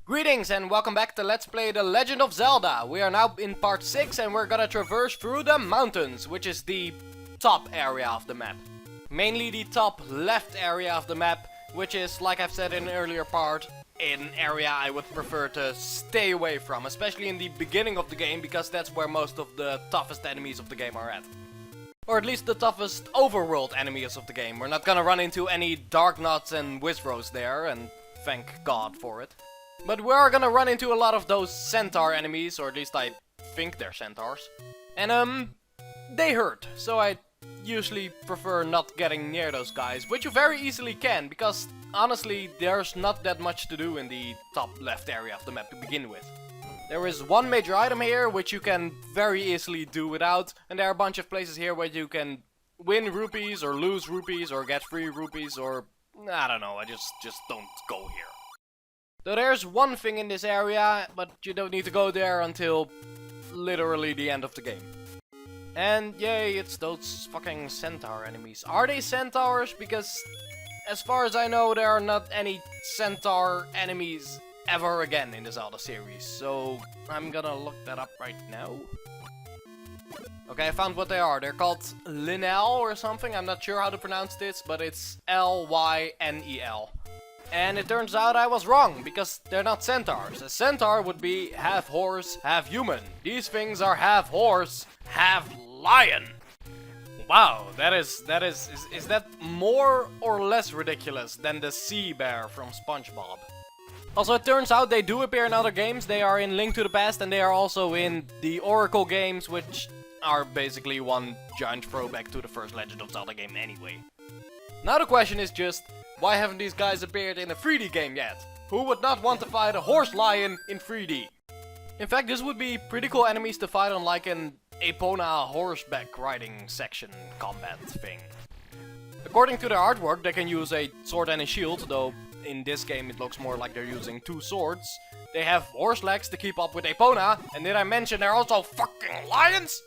Greetings and welcome back to Let's Play The Legend of Zelda. We are now in part 6 and we're gonna traverse through the mountains, which is the top area of the map. Mainly the top left area of the map, which is, like I've said in an earlier part, an area I would prefer to stay away from, especially in the beginning of the game, because that's where most of the toughest enemies of the game are at. Or at least the toughest overworld enemies of the game. We're not gonna run into any Dark Nuts and Wizrows there, and thank God for it. But we are gonna run into a lot of those centaur enemies, or at least I think they're centaurs. And they hurt, so I usually prefer not getting near those guys, which you very easily can, because honestly there's not that much to do in the top left area of the map to begin with. There is one major item here, which you can very easily do without, and there are a bunch of places here where you can win rupees, or lose rupees, or get free rupees, or I don't know, I just don't go here. So there's one thing in this area, but you don't need to go there until literally the end of the game. And yay, it's those fucking centaur enemies. Are they centaurs? Because as far as I know, there are not any centaur enemies ever again in the Zelda series. So I'm gonna look that up right now. Okay, I found what they are. They're called Lynel or something. I'm not sure how to pronounce this, but it's Lynel. And it turns out I was wrong, because they're not centaurs. A centaur would be half horse, half human. These things are half horse, half lion. Wow, is that more or less ridiculous than the sea bear from SpongeBob? Also, it turns out they do appear in other games. They are in Link to the Past, and they are also in the Oracle games, which are basically one giant throwback to the first Legend of Zelda game anyway. Now the question is just, why haven't these guys appeared in a 3D game yet? Who would not want to fight a horse lion in 3D? In fact, this would be pretty cool enemies to fight on like an Epona horseback riding section combat thing. According to their artwork, they can use a sword and a shield, though in this game it looks more like they're using two swords. They have horse legs to keep up with Epona, and did I mention they're also fucking lions?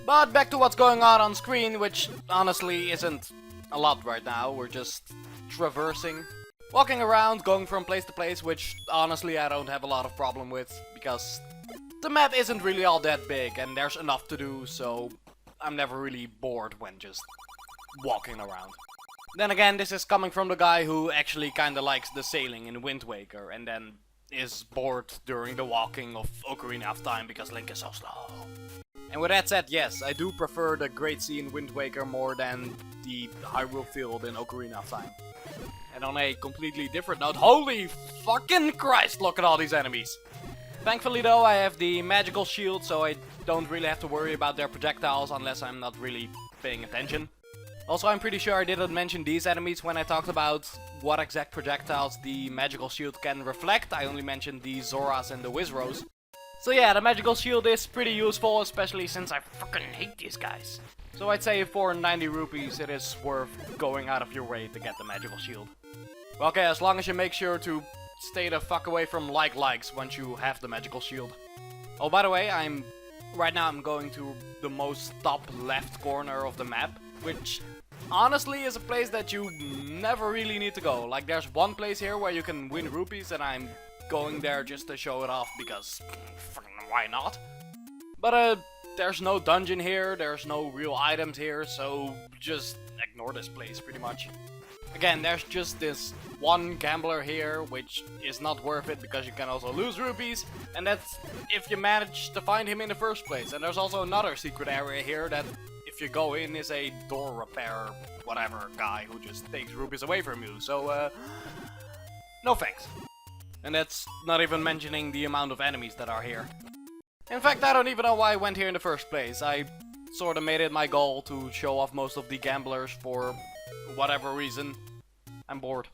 But back to what's going on screen, which honestly isn't a lot right now. We're just traversing, walking around, going from place to place, which honestly I don't have a lot of problem with, because the map isn't really all that big and there's enough to do, so I'm never really bored when just walking around. Then again, this is coming from the guy who actually kinda likes the sailing in Wind Waker and then is bored during the walking of Ocarina of Time because Link is so slow. And with that said, yes, I do prefer the Great Sea in Wind Waker more than the Hyrule Field in Ocarina of Time. And on a completely different note, holy fucking Christ, look at all these enemies! Thankfully though, I have the magical shield, so I don't really have to worry about their projectiles unless I'm not really paying attention. Also, I'm pretty sure I didn't mention these enemies when I talked about what exact projectiles the magical shield can reflect. I only mentioned the Zoras and the Wizrows. So yeah, the magical shield is pretty useful, especially since I fucking hate these guys. So I'd say for 90 rupees it is worth going out of your way to get the magical shield. Well, okay, as long as you make sure to stay the fuck away from likes once you have the magical shield. Oh, by the way, right now I'm going to the most top left corner of the map, which honestly is a place that you never really need to go. Like, there's one place here where you can win rupees, and I'm going there just to show it off because why not? But there's no dungeon here, there's no real items here, so just ignore this place pretty much. Again, there's just this one gambler here, which is not worth it because you can also lose rupees, and that's if you manage to find him in the first place. And there's also another secret area here that if you go in is a door repair whatever guy who just takes rupees away from you, so no thanks. And that's not even mentioning the amount of enemies that are here. In fact, I don't even know why I went here in the first place. I sort of made it my goal to show off most of the gamblers for whatever reason. I'm bored.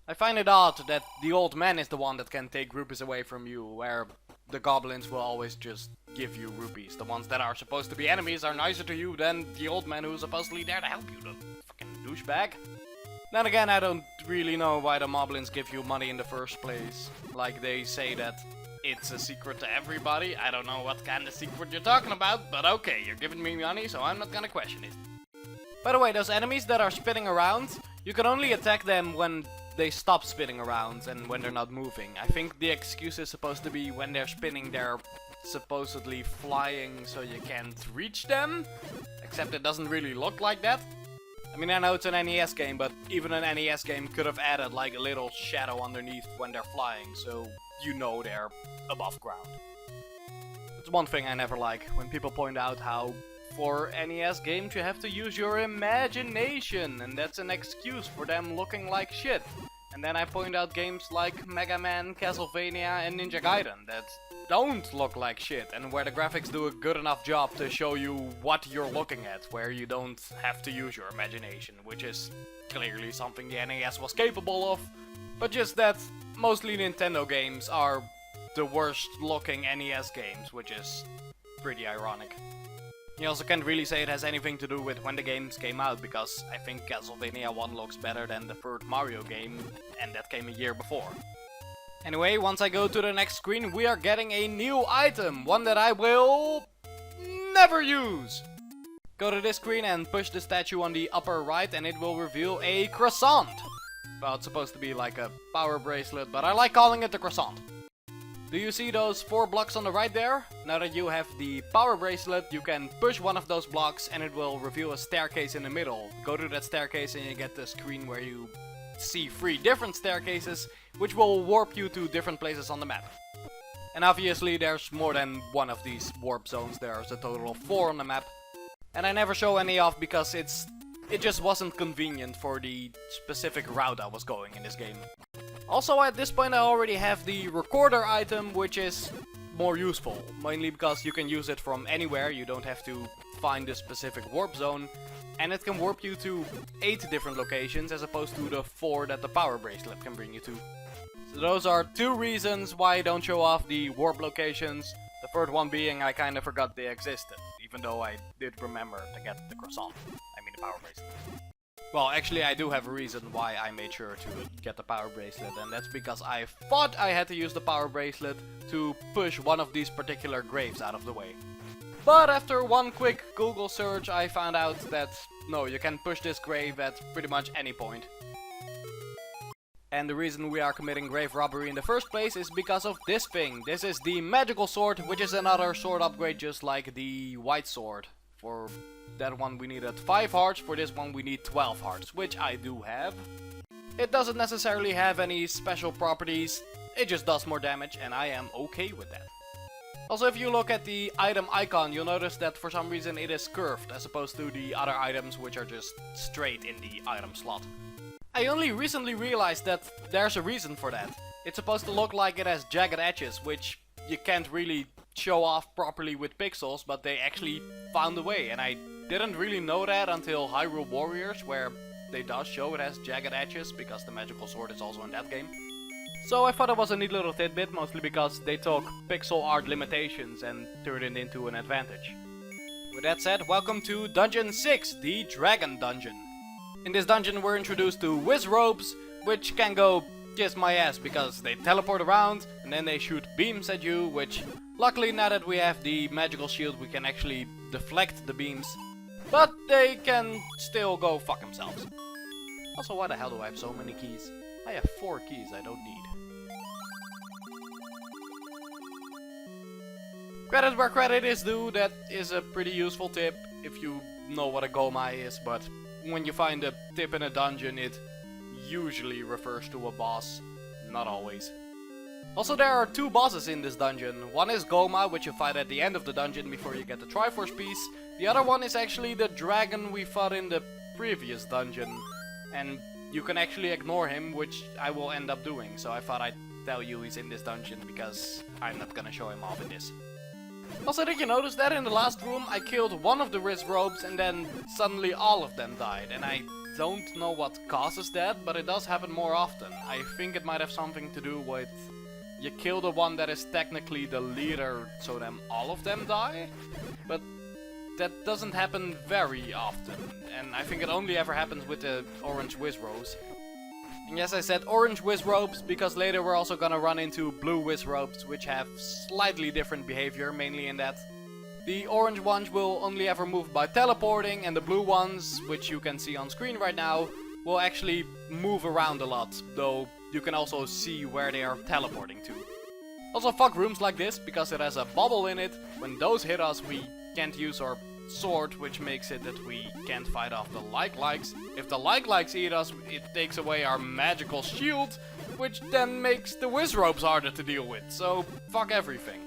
I find it odd that the old man is the one that can take rupees away from you, where the goblins will always just give you rupees. The ones that are supposed to be enemies are nicer to you than the old man who's supposedly there to help you, the fucking douchebag. Then again, I don't really know why the moblins give you money in the first place. Like, they say that it's a secret to everybody. I don't know what kind of secret you're talking about, but okay, you're giving me money, so I'm not gonna question it. By the way, those enemies that are spinning around, You can only attack them when they stop spinning around and when they're not moving. I think the excuse is supposed to be when they're spinning, they're supposedly flying so you can't reach them. Except it doesn't really look like that. I mean, I know it's an NES game, but even an NES game could have added like a little shadow underneath when they're flying, so you know they're above ground. It's one thing I never like, when people point out how for NES games you have to use your imagination, and that's an excuse for them looking like shit. And then I point out games like Mega Man, Castlevania and Ninja Gaiden that don't look like shit, and where the graphics do a good enough job to show you what you're looking at, where you don't have to use your imagination, which is clearly something the NES was capable of, but just that mostly Nintendo games are the worst looking NES games, which is pretty ironic. You also can't really say it has anything to do with when the games came out, because I think Castlevania 1 looks better than the third Mario game, and that came a year before. Anyway, once I go to the next screen, we are getting a new item, one that I will never use. Go to this screen and push the statue on the upper right and it will reveal a croissant. Well, it's supposed to be like a power bracelet, but I like calling it a croissant. Do you see those 4 blocks on the right there? Now that you have the power bracelet, you can push one of those blocks and it will reveal a staircase in the middle. Go to that staircase and you get the screen where you see 3 different staircases, which will warp you to different places on the map. And obviously there's more than one of these warp zones, there's a total of 4 on the map. And I never show any off because it just wasn't convenient for the specific route I was going in this game. Also, at this point I already have the recorder item, which is more useful, mainly because you can use it from anywhere, you don't have to find a specific warp zone, and it can warp you to 8 different locations as opposed to the 4 that the power bracelet can bring you to. So those are 2 reasons why I don't show off the warp locations, the third one being I kinda forgot they existed, even though I did remember to get the croissant, I mean the power bracelet. Well, actually I do have a reason why I made sure to get the power bracelet, and that's because I thought I had to use the power bracelet to push one of these particular graves out of the way. But after one quick Google search I found out that no, you can push this grave at pretty much any point. And the reason we are committing grave robbery in the first place is because of this thing. This is the magical sword, which is another sword upgrade just like the white sword. For that one we needed 5 hearts, for this one we need 12 hearts, which I do have. It doesn't necessarily have any special properties, it just does more damage and I am okay with that. Also, if you look at the item icon, you'll notice that for some reason it is curved as opposed to the other items which are just straight in the item slot. I only recently realized that there's a reason for that. It's supposed to look like it has jagged edges, which you can't really show off properly with pixels, but they actually found a way, and I didn't really know that until Hyrule Warriors, where they does show it has jagged edges, because the magical sword is also in that game. So I thought it was a neat little tidbit, mostly because they took pixel art limitations and turned it into an advantage. With that said, welcome to Dungeon 6, the Dragon Dungeon. In this dungeon we're introduced to Wizrobes, which can go kiss my ass because they teleport around and then they shoot beams at you, which luckily now that we have the magical shield we can actually deflect the beams. But they can still go fuck themselves. Also, why the hell do I have so many keys? I have 4 keys I don't need. Credit where credit is due, that is a pretty useful tip if you know what a Gohma is, but when you find a tip in a dungeon it usually refers to a boss, not always. Also, there are 2 bosses in this dungeon. One is Gohma, which you fight at the end of the dungeon before you get the Triforce piece. The other one is actually the dragon we fought in the previous dungeon, and you can actually ignore him, which I will end up doing, so I thought I'd tell you he's in this dungeon because I'm not gonna show him off in this. Also, did you notice that in the last room I killed one of the Wizrobes and then suddenly all of them died, and I don't know what causes that, but it does happen more often. I think it might have something to do with you kill the one that is technically the leader, so then all of them die? But that doesn't happen very often, and I think it only ever happens with the orange Wizrobes. And yes, I said orange Wizrobes because later we're also gonna run into blue Wizrobes, which have slightly different behavior, mainly in that the orange ones will only ever move by teleporting, and the blue ones, which you can see on screen right now, will actually move around a lot, though you can also see where they are teleporting to. Also fuck rooms like this, because it has a bubble in it. When those hit us, we can't use our sword, which makes it that we can't fight off the like-likes. If the like-likes eat us, it takes away our magical shield, which then makes the Wizropes harder to deal with, so fuck everything.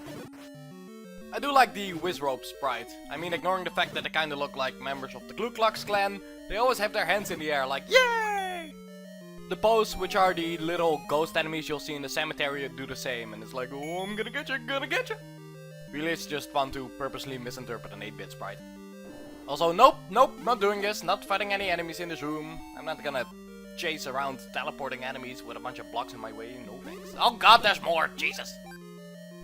I do like the Wizrope sprite. I mean, ignoring the fact that they kinda look like members of the Ku Klux Klan, they always have their hands in the air like, yay! The Poes, which are the little ghost enemies you'll see in the cemetery, do the same, and it's like, oh, I'm gonna get you, gonna get you. Really, it's just fun to purposely misinterpret an 8-bit sprite. Also, nope, not doing this, not fighting any enemies in this room. I'm not gonna chase around teleporting enemies with a bunch of blocks in my way, no thanks. Oh god, there's more, Jesus!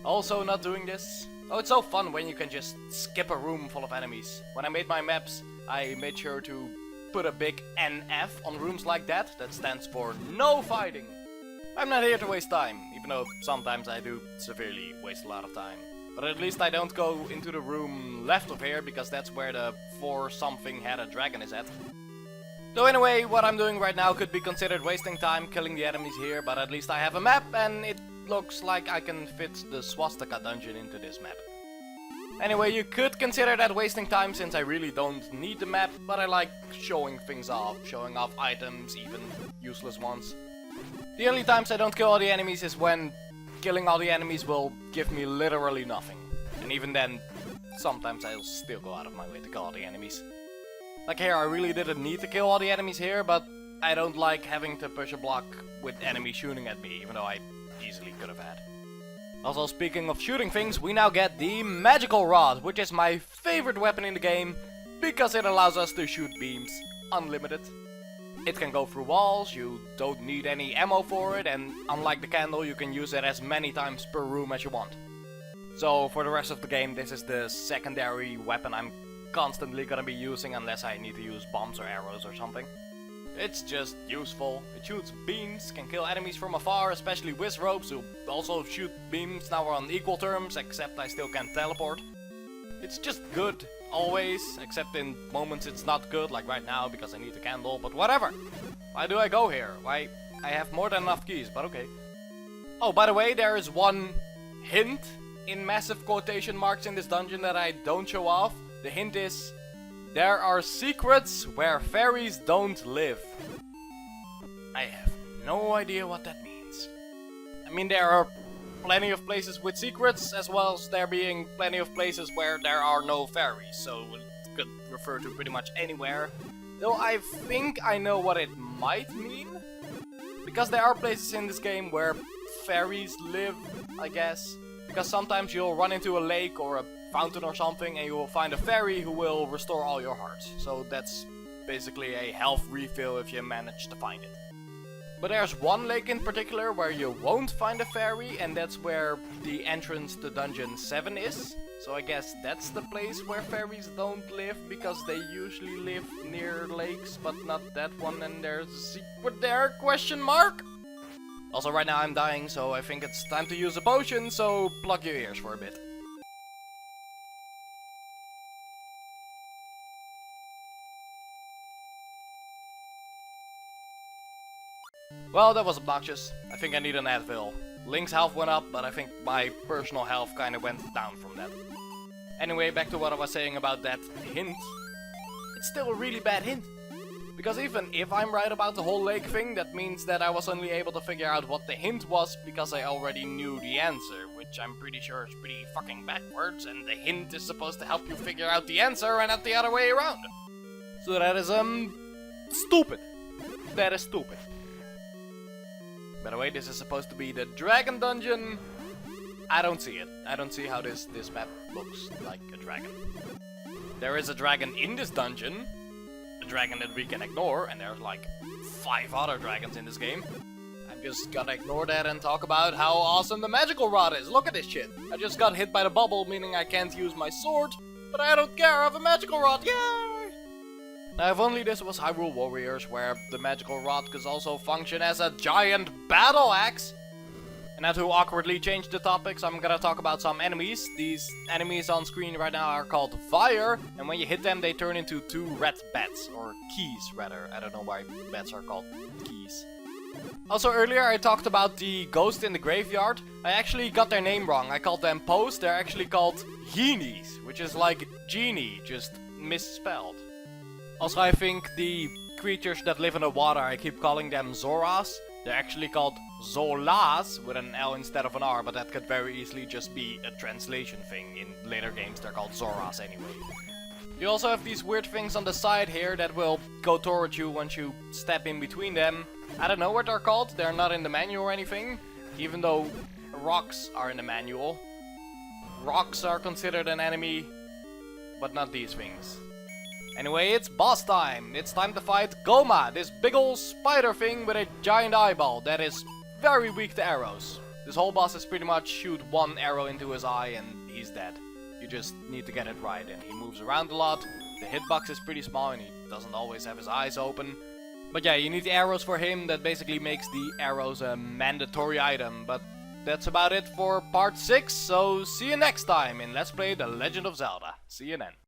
Also not doing this. Oh, it's so fun when you can just skip a room full of enemies. When I made my maps, I made sure to put a big NF on rooms like that. That stands for no fighting. I'm not here to waste time, even though sometimes I do severely waste a lot of time. But at least I don't go into the room left of here, because that's where the 4-something-headed dragon is at. Though anyway, what I'm doing right now could be considered wasting time killing the enemies here, but at least I have a map, and it looks like I can fit the swastika dungeon into this map. Anyway, you could consider that wasting time, since I really don't need the map, but I like showing things off, showing off items, even useless ones. The only times I don't kill all the enemies is when killing all the enemies will give me literally nothing. And even then, sometimes I'll still go out of my way to kill all the enemies. Like here, I really didn't need to kill all the enemies here, but I don't like having to push a block with enemies shooting at me, even though I easily could have had. Also, speaking of shooting things, we now get the Magical Rod, which is my favorite weapon in the game, because it allows us to shoot beams unlimited. It can go through walls, you don't need any ammo for it, and unlike the candle, you can use it as many times per room as you want. So for the rest of the game, this is the secondary weapon I'm constantly gonna be using unless I need to use bombs or arrows or something. It's just useful. It shoots beams, can kill enemies from afar, especially Wizropes, who also shoot beams. Now we're on equal terms, except I still can't teleport. It's just good, always, except in moments it's not good, like right now because I need a candle, but whatever. Why do I go here? Why, I have more than enough keys, but okay. Oh, by the way, there is one hint in massive quotation marks in this dungeon that I don't show off. The hint is, there are secrets where fairies don't live. I have no idea what that means. I mean, there are plenty of places with secrets, as well as there being plenty of places where there are no fairies, so it could refer to pretty much anywhere. Though I think I know what it might mean, because there are places in this game where fairies live, I guess. Because sometimes you'll run into a lake or a fountain or something and you will find a fairy who will restore all your hearts. So that's basically a health refill if you manage to find it. But there's one lake in particular where you won't find a fairy, and that's where the entrance to Dungeon 7 is. So I guess that's the place where fairies don't live, because they usually live near lakes, but not that one, and there's a secret there, question mark? Also right now I'm dying, so I think it's time to use a potion, so plug your ears for a bit. Well, that was obnoxious. I think I need an Advil. Link's health went up, but I think my personal health kinda went down from that. Anyway, back to what I was saying about that hint. It's still a really bad hint. Because even if I'm right about the whole lake thing, that means that I was only able to figure out what the hint was because I already knew the answer, which I'm pretty sure is pretty fucking backwards, and the hint is supposed to help you figure out the answer and not the other way around. So that is, stupid. That is stupid. By the way, this is supposed to be the dragon dungeon. I don't see it. I don't see how this map looks like a dragon. There is a dragon in this dungeon. A dragon that we can ignore, and there's like 5 other dragons in this game. I'm just gonna ignore that and talk about how awesome the magical rod is. Look at this shit. I just got hit by the bubble, meaning I can't use my sword. But I don't care, I have a magical rod. Yay! Now, if only this was Hyrule Warriors, where the magical rod could also function as a giant battle axe. And now to awkwardly change the topics, I'm gonna talk about some enemies. These enemies on screen right now are called fire, and when you hit them they turn into 2 red bats, or keys rather. I don't know why bats are called keys. Also earlier I talked about the ghost in the graveyard. I actually got their name wrong. I called them posts, they're actually called genies, which is like genie, just misspelled. Also I think the creatures that live in the water, I keep calling them Zoras. They're actually called Zolas with an L instead of an R, but that could very easily just be a translation thing. In later games they're called Zoras anyway. You also have these weird things on the side here that will go towards you once you step in between them. I don't know what they're called, they're not in the manual or anything, even though rocks are in the manual. Rocks are considered an enemy, but not these things. Anyway, it's boss time. It's time to fight Gohma, this big ol' spider thing with a giant eyeball that is very weak to arrows. This whole boss is pretty much shoot 1 arrow into his eye and he's dead. You just need to get it right, and he moves around a lot. The hitbox is pretty small and he doesn't always have his eyes open. But yeah, you need the arrows for him. That basically makes the arrows a mandatory item. But that's about it for part 6, so see you next time in Let's Play The Legend of Zelda. See you then.